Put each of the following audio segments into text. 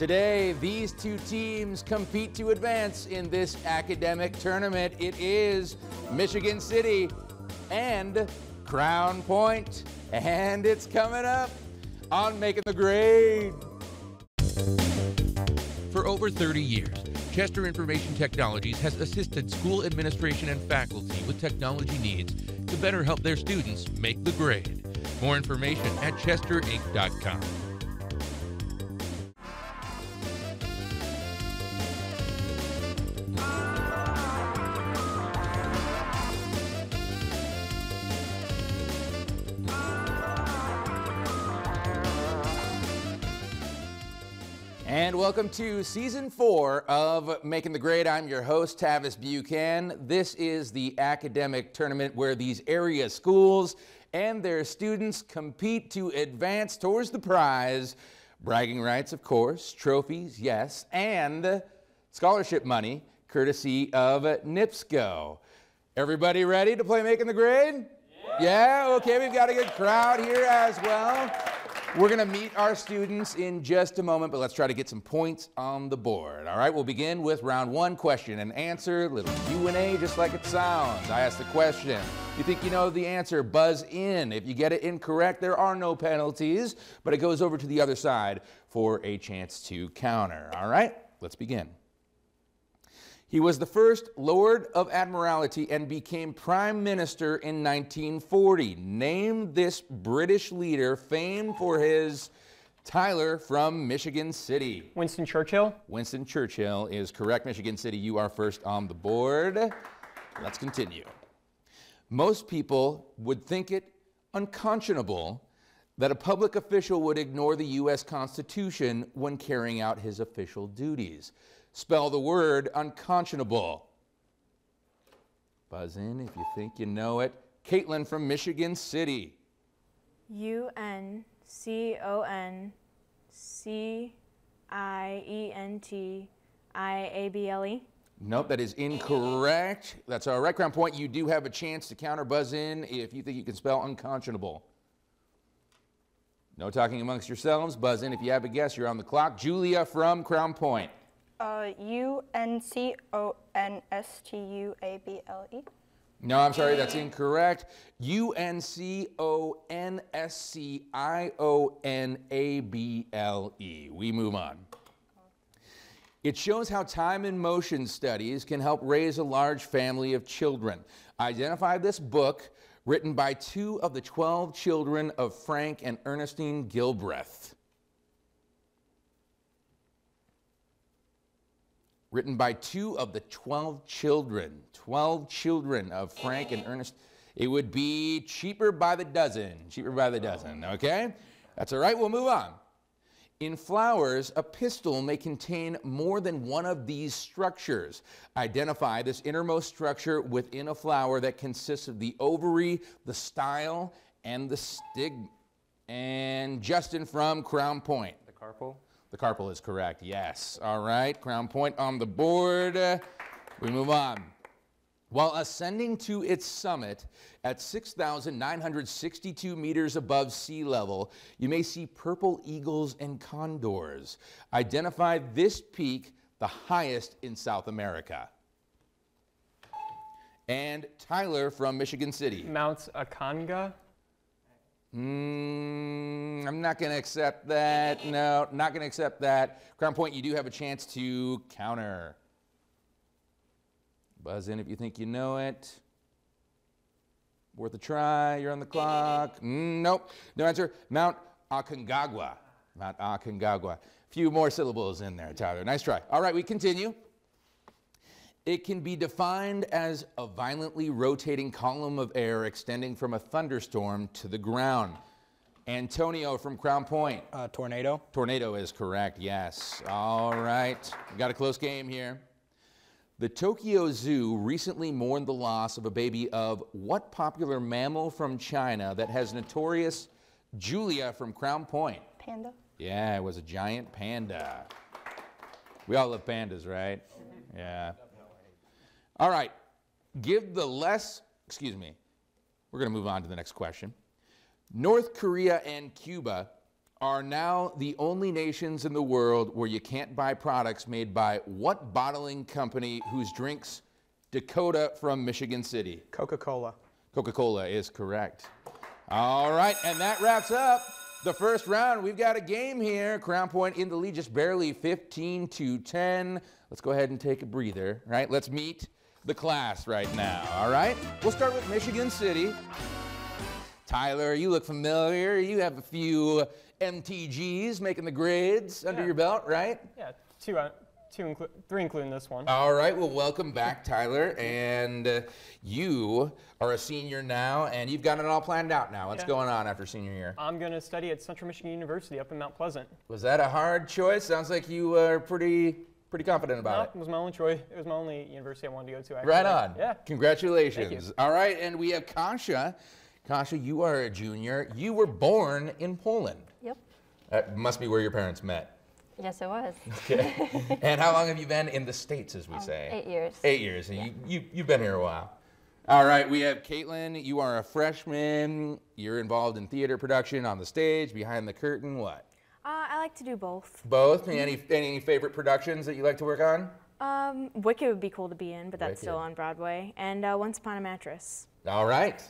Today, these two teams compete to advance in this academic tournament. It is Michigan City and Crown Point, and it's coming up on Making the Grade. For over 30 years, Chester Information Technologies has assisted school administration and faculty with technology needs to better help their students make the grade. More information at chesterinc.com. And welcome to Season 4 of Making the Grade. I'm your host, Tavis Buchan. This is the academic tournament where these area schools and their students compete to advance towards the prize. Bragging rights, of course, trophies, yes, and scholarship money, courtesy of NIPSCO. Everybody ready to play Making the Grade? Yeah, okay, we've got a good crowd here as well. We're going to meet our students in just a moment, but let's try to get some points on the board. All right, we'll begin with round one, question and answer, little Q&A, just like it sounds. I ask the question. You think you know the answer, buzz in. If you get it incorrect, there are no penalties, but it goes over to the other side for a chance to counter. All right, let's begin. He was the first Lord of Admiralty and became Prime Minister in 1940. Name this British leader famed for his Tyler from Michigan City. Winston Churchill. Winston Churchill is correct. Michigan City, you are first on the board. Let's continue. Most people would think it unconscionable that a public official would ignore the U.S. Constitution when carrying out his official duties. Spell the word unconscionable. Buzz in if you think you know it. Caitlin from Michigan City. unconscientiable. Nope, that is incorrect. That's all right. Crown Point, you do have a chance to counter. Buzz in if you think you can spell unconscionable. No talking amongst yourselves. Buzz in if you have a guess. You're on the clock. Julia from Crown Point. unconscientable. No, I'm sorry, that's incorrect. unconscientiable. We move on. It shows how time and motion studies can help raise a large family of children. Identify this book written by 2 of the 12 children of Frank and Ernestine Gilbreth. Written by 2 of the 12 children of Frank and Ernest. It would be Cheaper by the Dozen, okay? That's all right, we'll move on. In flowers, a pistil may contain more than one of these structures. Identify this innermost structure within a flower that consists of the ovary, the style, and the stigma. And Justin from Crown Point. The carpel. The carpel is correct, yes. All right, Crown Point on the board. We move on. While ascending to its summit at 6,962 meters above sea level, you may see purple eagles and condors. Identify this peak, the highest in South America. And Tyler from Michigan City. Mount Aconcagua. I'm not going to accept that. No, not going to accept that. Crown Point, you do have a chance to counter. Buzz in if you think you know it. Worth a try. You're on the clock. Nope. No answer. Mount Aconcagua. Mount Aconcagua. Few more syllables in there, Tyler. Nice try. All right, we continue. It can be defined as a violently rotating column of air extending from a thunderstorm to the ground. Antonio from Crown Point. Tornado. Tornado is correct, yes. All right, we got a close game here. The Tokyo Zoo recently mourned the loss of a baby of what popular mammal from China that has notorious Julia from Crown Point? Panda. Yeah, it was a giant panda. We all love pandas, right? Yeah. All right, we're going to move on to the next question. North Korea and Cuba are now the only nations in the world where you can't buy products made by what bottling company whose drinks Dakota from Michigan City? Coca-Cola. Coca-Cola is correct. All right, and that wraps up the first round. We've got a game here. Crown Point in the lead, just barely 15-10. Let's go ahead and take a breather, right? Let's meet the class right now, all right? We'll start with Michigan City. Tyler, you look familiar. You have a few MTGs making the grades under your belt, right? Yeah, three including this one. All right, well, welcome back, Tyler. And you are a senior now, and you've got it all planned out now. What's going on after senior year? I'm going to study at Central Michigan University up in Mount Pleasant. Was that a hard choice? Sounds like you were pretty confident about it. It was my only choice. It was my only university I wanted to go to, actually. Right on. Yeah. Congratulations. Thank you. All right, and we have Kasia. Kasia, you are a junior. You were born in Poland. Yep. That must be where your parents met. Yes, it was. Okay. And how long have you been in the States, as we say? 8 years. 8 years. And you've been here a while. All right, we have Caitlin. You are a freshman. You're involved in theater production on the stage, behind the curtain. What? I like to do both. Both? Any favorite productions that you like to work on? Wicked would be cool to be in, but that's Wicked. still on Broadway. And Once Upon a Mattress. All right.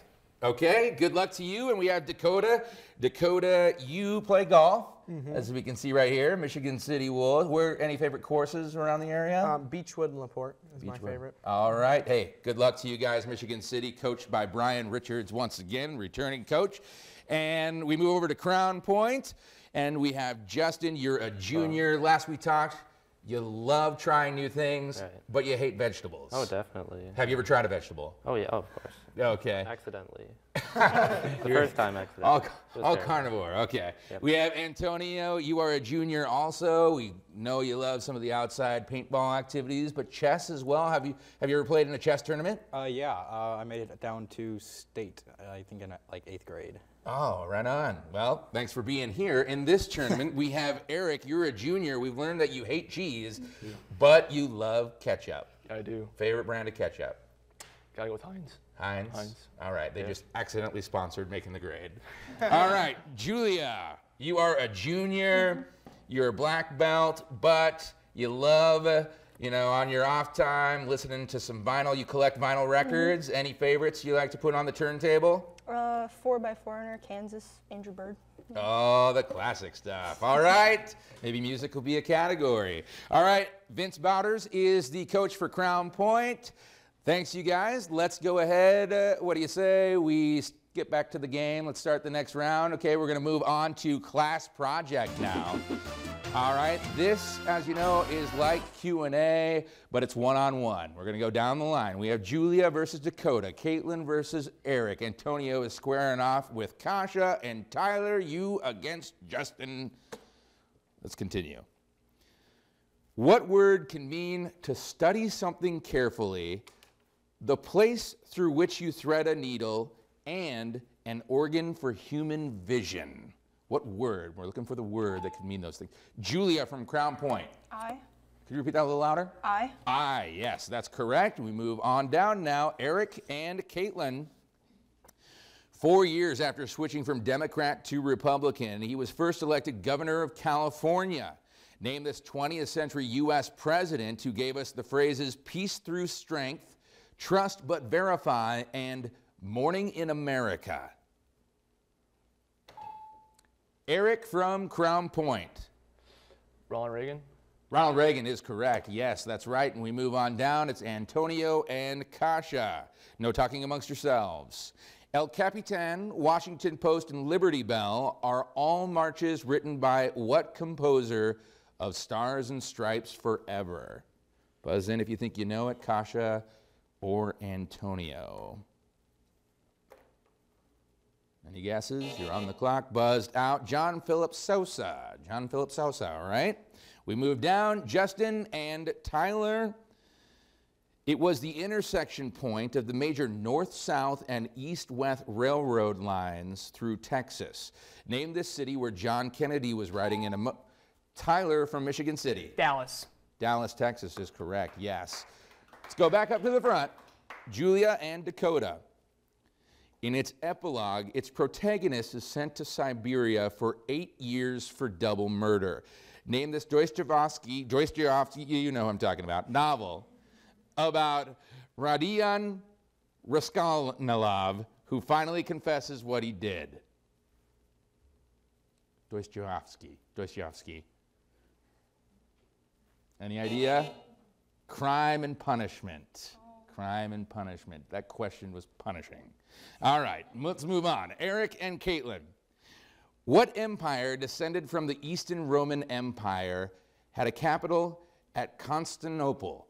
Okay, good luck to you. And we have Dakota. Dakota, you play golf, as we can see right here, Michigan City Wolves. Any favorite courses around the area? Beechwood and LaPorte is my favorite. All right. Hey, good luck to you guys. Michigan City, coached by Brian Richards once again, returning coach. And we move over to Crown Point, and we have Justin. You're a junior. Last we talked, you love trying new things, but you hate vegetables. Oh, definitely. Have you ever tried a vegetable? Oh, yeah, of course. Okay. Accidentally. The first time, accidentally. All carnivore, okay. Yep. We have Antonio. You are a junior also. We know you love some of the outside paintball activities, but chess as well. Have you ever played in a chess tournament? Yeah, I made it down to state, I think in like 8th grade. Oh, right on. Well, thanks for being here. In this tournament, we have Eric. You're a junior. We've learned that you hate cheese, but you love ketchup. I do. Favorite brand of ketchup? Gotta go with Heinz. Heinz? Heinz. All right, they just accidentally sponsored Making the Grade. All right, Julia, you are a junior, you're a black belt, but you love, on your off time, listening to some vinyl. You collect vinyl records. Any favorites you like to put on the turntable? 4x Foreigner, Kansas, Angel Bird. Oh, the classic stuff. All right. Maybe music will be a category. All right, Vince Bowders is the coach for Crown Point. Thanks, you guys. Let's go ahead. What do you say? We get back to the game. Let's start the next round. Okay, we're going to move on to class project now. All right, this, as you know, is like Q&A, but it's one-on-one. We're going to go down the line. We have Julia versus Dakota, Caitlin versus Eric. Antonio is squaring off with Kasia, and Tyler, you against Justin. Let's continue. What word can mean to study something carefully, the place through which you thread a needle, and an organ for human vision? What word? We're looking for the word that can mean those things. Julia from Crown Point. I. Could you repeat that a little louder? I. I, yes, that's correct. We move on down now. Eric and Caitlin. 4 years after switching from Democrat to Republican, he was first elected governor of California. Name this 20th century U.S. president who gave us the phrases peace through strength, trust but verify, and morning in America. Eric from Crown Point. Ronald Reagan. Ronald Reagan is correct. Yes, that's right. And we move on down. It's Antonio and Kasia. No talking amongst yourselves. El Capitan, Washington Post, and Liberty Bell are all marches written by what composer of Stars and Stripes Forever? Buzz in if you think you know it, Kasia or Antonio. Any guesses? You're on the clock. Buzzed out. John Philip Sousa. John Philip Sousa, all right? We move down. Justin and Tyler. It was the intersection point of the major north-south and east-west railroad lines through Texas. Name this city where John Kennedy was riding in a... Tyler from Michigan City. Dallas. Dallas, Texas is correct, yes. Let's go back up to the front. Julia and Dakota. In its epilogue, its protagonist is sent to Siberia for 8 years for double murder. Name this Dostoevsky, you know who I'm talking about, novel about Rodion Raskolnikov, who finally confesses what he did. Dostoevsky. Any idea? Crime and Punishment. Crime and Punishment. That question was punishing. All right, let's move on. Eric and Caitlin. What empire descended from the Eastern Roman Empire had a capital at Constantinople?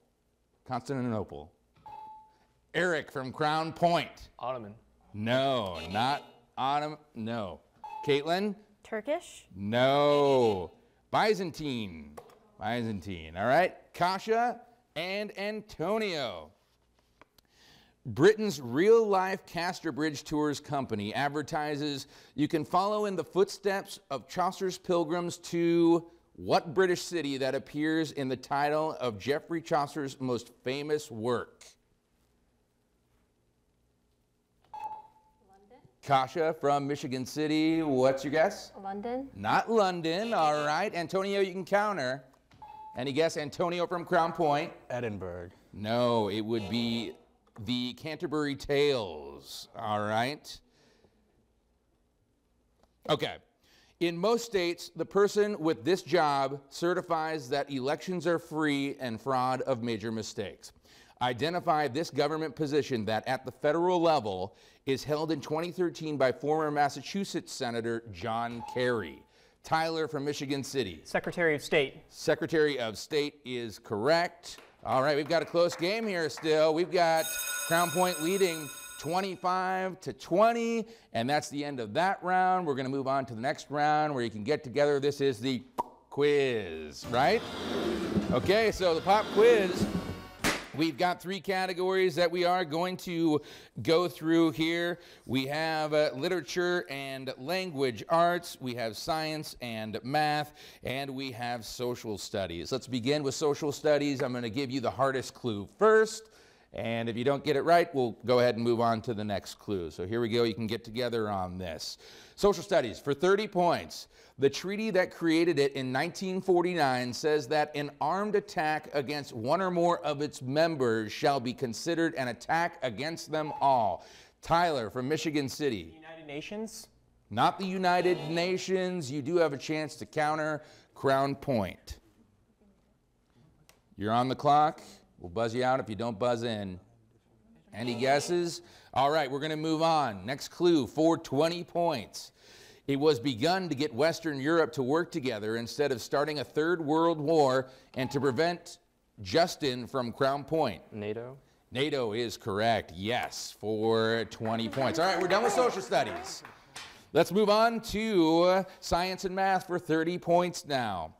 Eric from Crown Point. Ottoman. No, not Ottoman. No. Caitlin? Turkish? No. Byzantine. All right. Kasha and Antonio. Britain's real-life Casterbridge Tours company advertises you can follow in the footsteps of Chaucer's pilgrims to what British city that appears in the title of Geoffrey Chaucer's most famous work? London. Kasha from Michigan City, what's your guess? London. Not London, all right. Antonio, you can counter. Any guess? Antonio from Crown Point? Edinburgh. No, it would be the Canterbury Tales, all right? Okay. In most states, the person with this job certifies that elections are free and fraud of major mistakes. Identify this government position that at the federal level is held in 2013 by former Massachusetts Senator John Kerry. Tyler from Michigan City. Secretary of State. Secretary of State is correct. All right, we've got a close game here still. We've got Crown Point leading 25-20, and that's the end of that round. We're going to move on to the next round where you can get together. This is the quiz, right? Okay, so the pop quiz. We've got 3 categories that we are going to go through here. We have literature and language arts, we have science and math, and we have social studies. Let's begin with social studies. I'm going to give you the hardest clue first, and if you don't get it right, we'll go ahead and move on to the next clue. So here we go. You can get together on this. Social studies for 30 points. The treaty that created it in 1949 says that an armed attack against one or more of its members shall be considered an attack against them all. Tyler from Michigan City. United Nations. Not the United Nations. You do have a chance to counter. Crown Point. You're on the clock. We'll buzz you out if you don't buzz in. Any guesses? All right, we're going to move on. Next clue for 20 points. It was begun to get Western Europe to work together instead of starting a third world war and to prevent Justin from Crown Point. NATO. NATO is correct, yes, for 20 points. All right, we're done with social studies. Let's move on to science and math for 30 points now.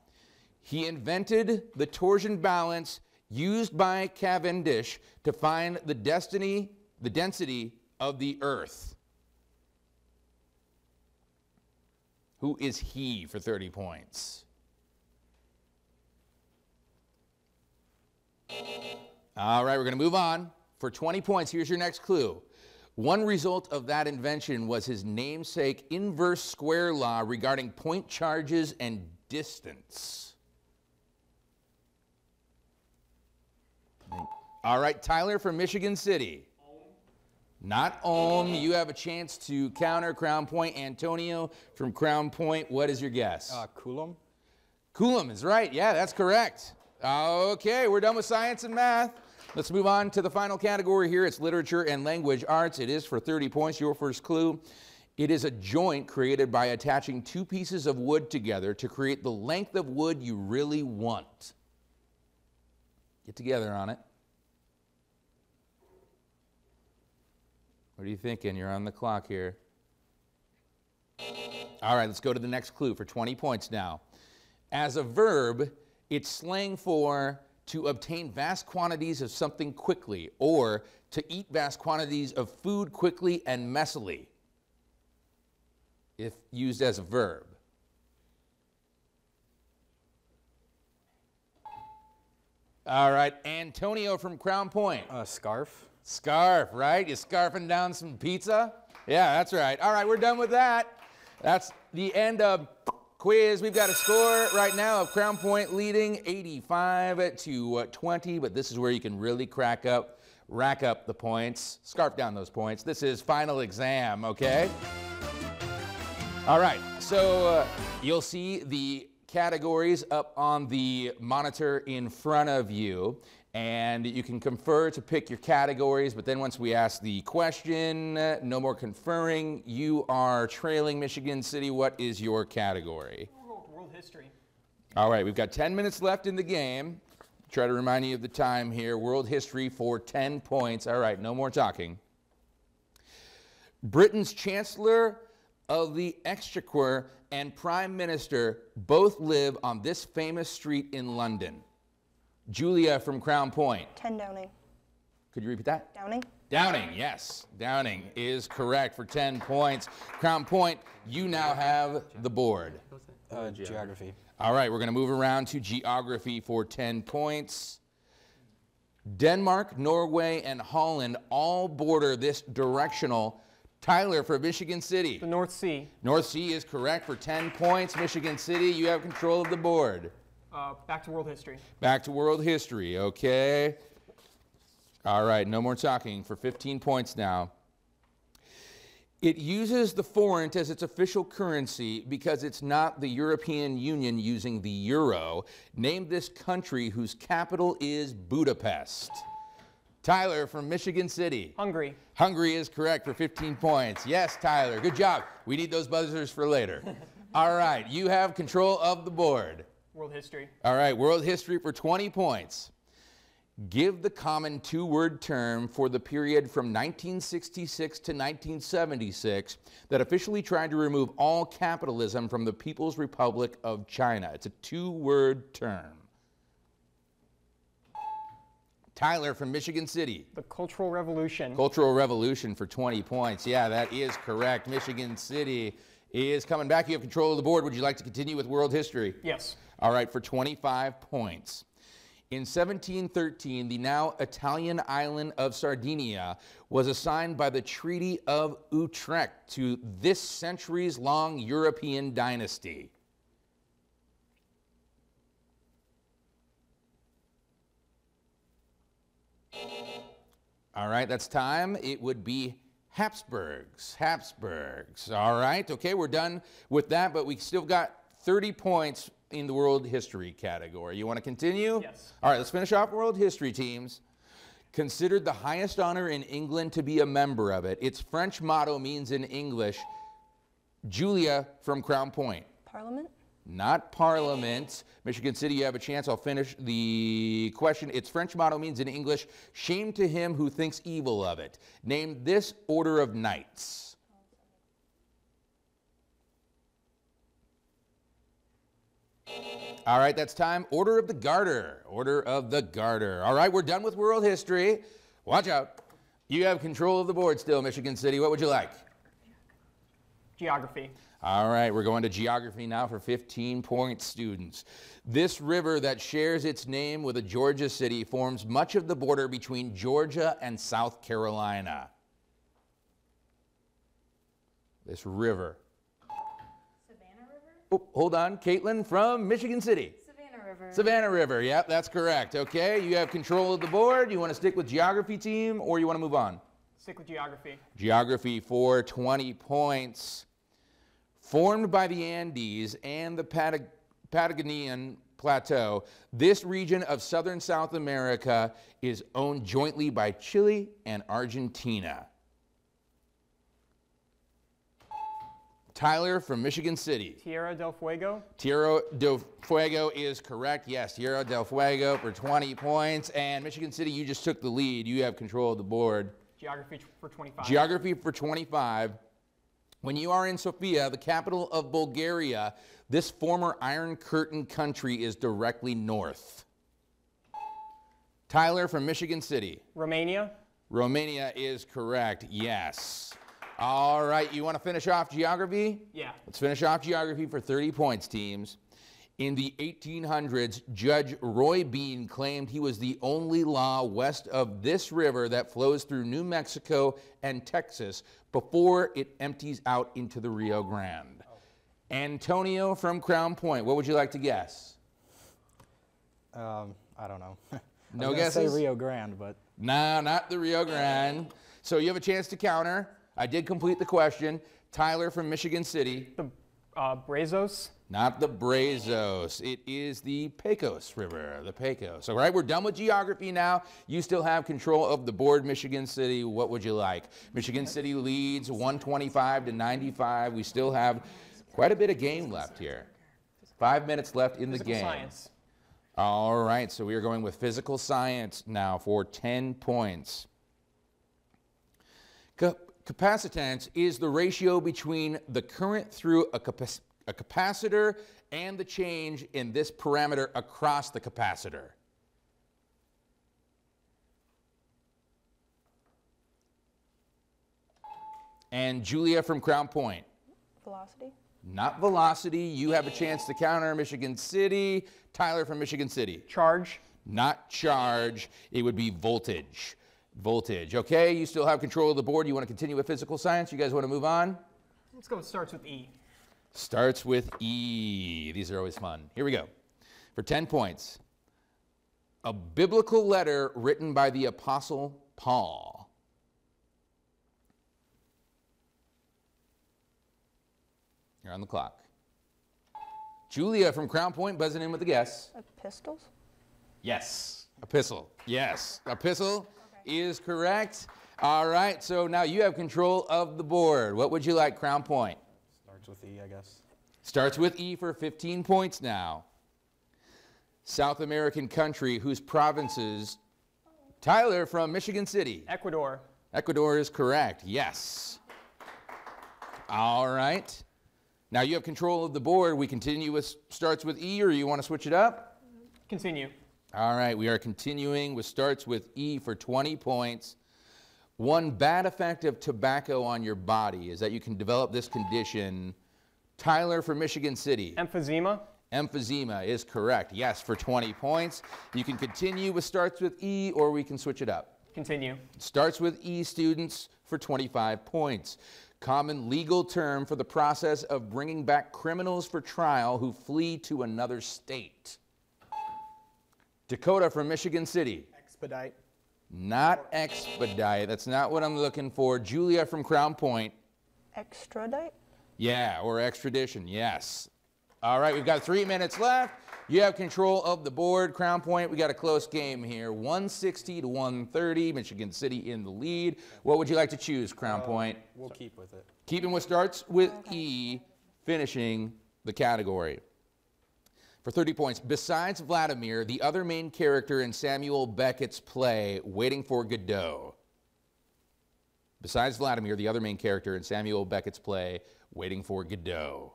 He invented the torsion balance used by Cavendish to find the density of the Earth. Who is he for 30 points? All right, we're going to move on. For 20 points, here's your next clue. One result of that invention was his namesake inverse square law regarding point charges and distance. All right, Tyler from Michigan City. Not Ohm. You have a chance to counter. Crown Point. Antonio from Crown Point. What is your guess? Coulomb. Coulomb is right. Yeah, that's correct. Okay, we're done with science and math. Let's move on to the final category here. It's literature and language arts. It is for 30 points. Your first clue. It is a joint created by attaching 2 pieces of wood together to create the length of wood you really want. Get together on it. What are you thinking? You're on the clock here. All right, let's go to the next clue for 20 points now. As a verb, it's slang for to obtain vast quantities of something quickly or to eat vast quantities of food quickly and messily, if used as a verb. All right, Antonio from Crown Point. Scarf. Scarf, right? You scarfing down some pizza? Yeah, that's right. All right, we're done with that. That's the end of quiz. We've got a score right now of Crown Point leading 85 to 20, but this is where you can really rack up the points, scarf down those points. This is final exam, okay? All right, so you'll see the categories up on the monitor in front of you, and you can confer to pick your categories, but then once we ask the question, no more conferring. You are trailing Michigan City. What is your category? World history. All right, we've got 10 minutes left in the game. Try to remind you of the time here. World history for 10 points. All right, no more talking. Britain's Chancellor of the Exchequer and Prime Minister both live on this famous street in London. Julia from Crown Point. 10 Downing. Could you repeat that? Downing. Downing, yes. Downing is correct for 10 points. Crown Point, you now have the board. Geography. All right, we're going to move around to geography for 10 points. Denmark, Norway, and Holland all border this directional. Tyler for Michigan City. The North Sea. North Sea is correct for 10 points. Michigan City, you have control of the board. Back to world history. Back to world history, okay. All right, no more talking for 15 points now. It uses the forint as its official currency because it's not the European Union using the euro. Name this country whose capital is Budapest. Tyler from Michigan City. Hungary. Hungary is correct for 15 points. Yes, Tyler, good job. We need those buzzers for later. All right, you have control of the board. World history. All right, world history for 20 points. Give the common two-word term for the period from 1966 to 1976 that officially tried to remove all capitalism from the People's Republic of China. It's a two-word term. Tyler from Michigan City. The Cultural Revolution. Cultural Revolution for 20 points. Yeah, that is correct. Michigan City is coming back. You have control of the board. Would you like to continue with world history? Yes. All right, for 25 points. In 1713, the now Italian island of Sardinia was assigned by the Treaty of Utrecht to this centuries-long European dynasty. All right, that's time. It would be Habsburgs. Habsburgs. All right, okay, we're done with that, but we still got 30 points in the world history category. You want to continue? Yes. All right, let's finish off world history, teams. Considered the highest honor in England to be a member of it. Its French motto means in English, Julia from Crown Point. Parliament. Not Parliament. Michigan City, you have a chance. I'll finish the question. Its French motto means in English, shame to him who thinks evil of it. Name this order of knights. All right, that's time. Order of the Garter. Order of the Garter. All right, we're done with world history. Watch out. You have control of the board still, Michigan City. What would you like? Geography. All right, we're going to geography now for 15-point students. This river that shares its name with a Georgia city forms much of the border between Georgia and South Carolina. This river. Savannah River? Oh, hold on. Caitlin from Michigan City. Savannah River. Savannah River. Yep, that's correct. Okay, you have control of the board. You want to stick with geography, team, or you want to move on? Stick with geography. Geography for 20 points. Formed by the Andes and the Patagonian Plateau, this region of southern South America is owned jointly by Chile and Argentina. Tyler from Michigan City. Tierra del Fuego. Tierra del Fuego is correct. Yes, Tierra del Fuego for 20 points. And Michigan City, you just took the lead. You have control of the board. Geography for 25. Geography for 25. When you are in Sofia, the capital of Bulgaria, this former Iron Curtain country is directly north. Tyler from Michigan City. Romania. Romania is correct, yes. All right, you want to finish off geography? Yeah. Let's finish off geography for 30 points, teams. In the 1800s, Judge Roy Bean claimed he was the only law west of this river that flows through New Mexico and Texas before it empties out into the Rio Grande. Antonio from Crown Point, what would you like to guess? I don't know. No I was gonna guesses? say Rio Grande, but No, not the Rio Grande. So you have a chance to counter. I did complete the question. Tyler from Michigan City. The Brazos. Not the Brazos. It is the Pecos River, the Pecos. All right, we're done with geography now. You still have control of the board, Michigan City. What would you like? Michigan City leads 125 to 95. We still have quite a bit of game left here. 5 minutes left in the Physical game. science. All right, so we are going with physical science now for 10 points. Capacitance is the ratio between the current through a capacitor and the change in this parameter across the capacitor. And Julia from Crown Point. Velocity. Not velocity. You have a chance to counter. Michigan City. Tyler from Michigan City. Charge. Not charge. It would be voltage. Voltage. Okay, you still have control of the board. You want to continue with physical science? You guys want to move on? Let's go with starts with E. Starts with E. These are always fun. Here we go. For 10 points. A biblical letter written by the Apostle Paul. You're on the clock. Julia from Crown Point buzzing in with a guess. Epistles. Yes. Epistle. Yes. Epistle is correct. All right, so now you have control of the board. What would you like, Crown Point? starts with E, I guess. Starts with E for 15 points now. South American country whose provinces... Tyler from Michigan City. Ecuador. Ecuador is correct. Yes. All right. Now you have control of the board. We continue with starts with E, or you want to switch it up? Continue. All right, we are continuing with starts with E for 20 points. One bad effect of tobacco on your body is that you can develop this condition. Tyler from Michigan City. Emphysema. Emphysema is correct. Yes, for 20 points. You can continue with starts with E, or we can switch it up. Continue. Starts with E, students, for 25 points. Common legal term for the process of bringing back criminals for trial who flee to another state. Dakota from Michigan City. Expedite. Not expedite. That's not what I'm looking for. Julia from Crown Point. Extradite. Yeah, or extradition. Yes. All right, we've got 3 minutes left. You have control of the board. Crown Point, we got a close game here. 160 to 130. Michigan City in the lead. What would you like to choose, Crown Point? We'll keep with it. Keeping with starts with E, finishing the category. For 30 points, besides Vladimir, the other main character in Samuel Beckett's play, Waiting for Godot. Besides Vladimir, the other main character in Samuel Beckett's play, Waiting for Godot.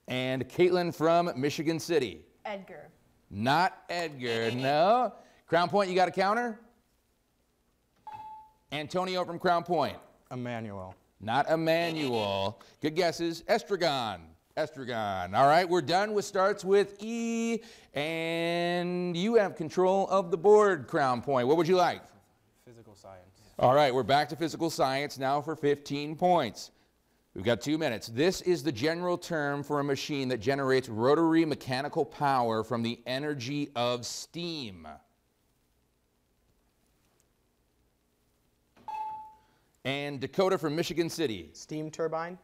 And Caitlin from Michigan City. Edgar. Not Edgar, no. Crown Point, you got a counter? Antonio from Crown Point. Emmanuel. Not Emmanuel. Good guesses. Estragon. Estragon. All right, we're done with starts with E, and you have control of the board, Crown Point. What would you like? Physical science. All right, we're back to physical science now for 15 points. We've got 2 minutes. This is the general term for a machine that generates rotary mechanical power from the energy of steam. And Dakota from Michigan City. Steam turbine.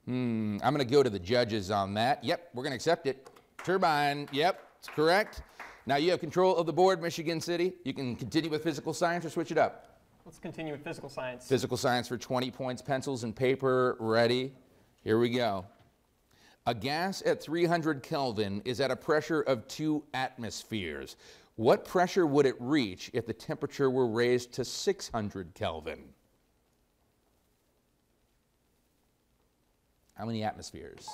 I'm going to go to the judges on that. Yep, we're going to accept it. Turbine, yep, it's correct. Now you have control of the board, Michigan City. You can continue with physical science or switch it up. Let's continue with physical science. Physical science for 20 points, pencils and paper ready. Here we go. A gas at 300 Kelvin is at a pressure of 2 atmospheres. What pressure would it reach if the temperature were raised to 600 Kelvin? How many atmospheres?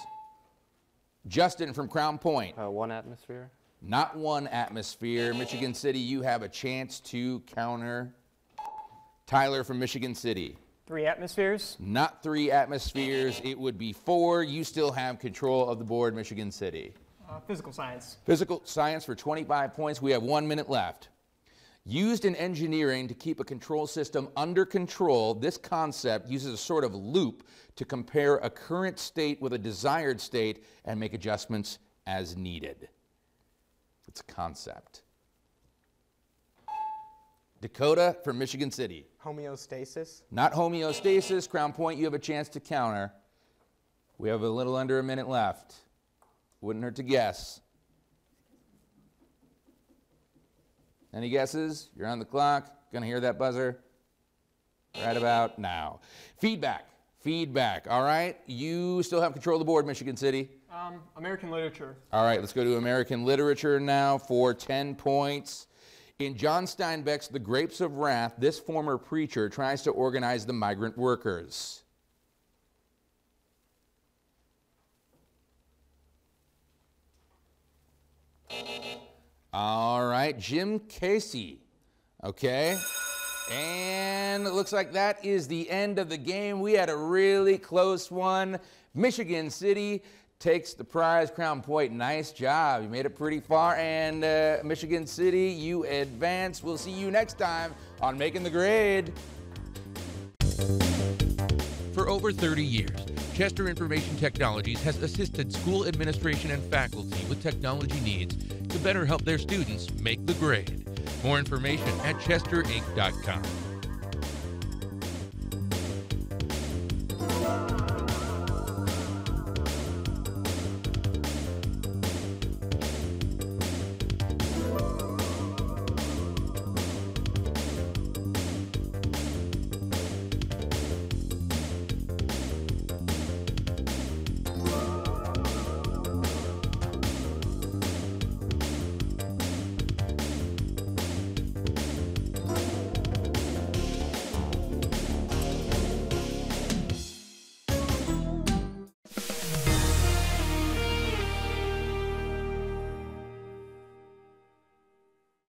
Justin from Crown Point. 1 atmosphere. Not 1 atmosphere. Michigan City, you have a chance to counter. Tyler from Michigan City. 3 atmospheres. Not 3 atmospheres. It would be 4. You still have control of the board, Michigan City. Physical science. Physical science for 25 points. We have 1 minute left. Used in engineering to keep a control system under control, this concept uses a sort of loop to compare a current state with a desired state and make adjustments as needed. It's a concept. Dakota from Michigan City. Homeostasis. Not homeostasis. Crown Point, you have a chance to counter. We have a little under a minute left. Wouldn't hurt to guess. Any guesses? You're on the clock. Gonna hear that buzzer right about now. Feedback. Feedback. All right. You still have control of the board, Michigan City. American literature. All right. Let's go to American literature now for 10 points. In John Steinbeck's The Grapes of Wrath, this former preacher tries to organize the migrant workers. All right, Jim Casey. Okay. And it looks like that is the end of the game. We had a really close one. Michigan City takes the prize. Crown Point, nice job. You made it pretty far. And Michigan City, you advance. We'll see you next time on Making the Grade. For over 30 years, Chester Information Technologies has assisted school administration and faculty with technology needs to better help their students make the grade. More information at chesterinc.com.